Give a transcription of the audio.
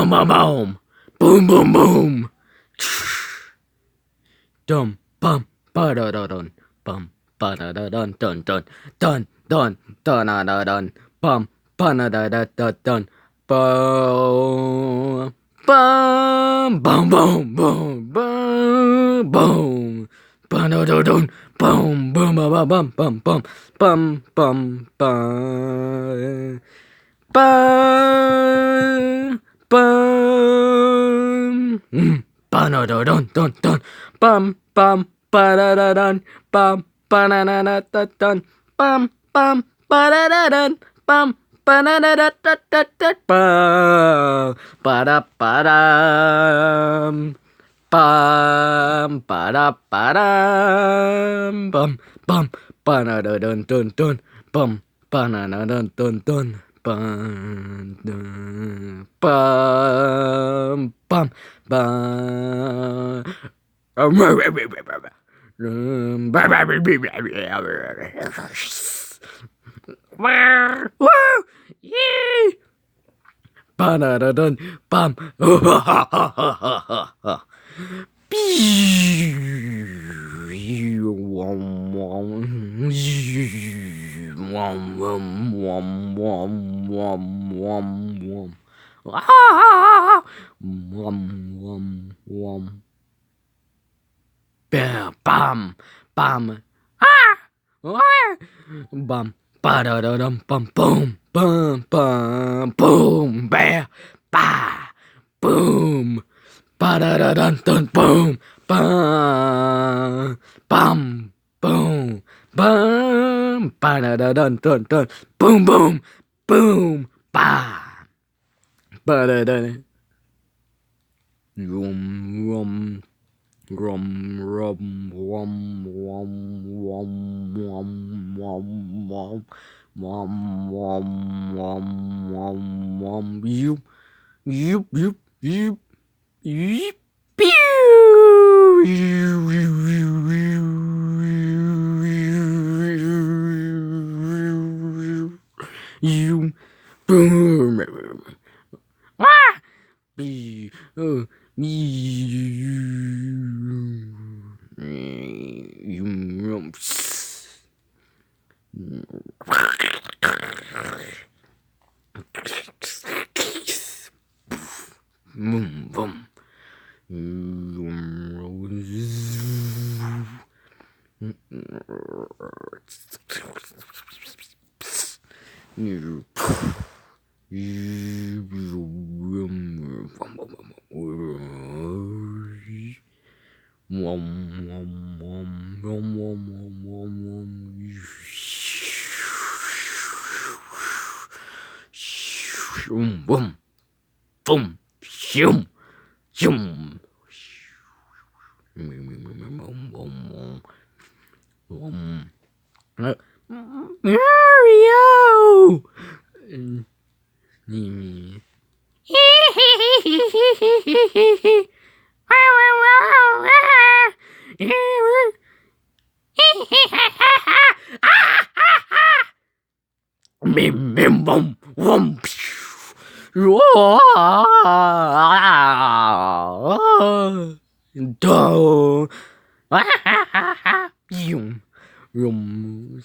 boom, boom, boom, boom, boom, boom. Dum, bum, ba da da dun, bum, ba da da dun, dun, dun, dun, dun, dun, da da dun, bum, ba da da da da dun, boom, bum, boom, boom, boom, boom, boom, ba da da dun, boom, boom, ba ba bum, bum, bum, bum, bum, bum. Bum, bum. Ba-da-da-dun, dun, dun. Bum, bum, ba-da-da-dun. Bum, ba-da-da-da-da-dun. Bum, bum, ba-da-da-dun. Bum, ba-da-da-da-da-da-da. Bum, ba-da-ba-dum. Bum, ba-da-ba-dum. Bum, bum, ba-da-da-dun, dun, dun. Bum, ba-da-da-dun, dun, dun. Bum, bum, bum, bum. Ba-da-da-dun, bum. Bam, bam, bum, ba da da dum, bum, boom, bum, bum, boom, bear, ba, boom, ba da da dun, dun, boom, bum, bum, boom, bum, ba da da dun, dun, dun, boom, boom, boom, ba, ba da da. Rum, rum. Rum, rum, rum, rum, rum, rum, rum, rum, rum, rum, rum, rum, rum, you, you, you, you, you, pew, you, you, boom, ah, be, boom, boom. Boom, boom, boom, shum, shum. Mario! Bim, bim, bum, bum. Do. Yum. Yum.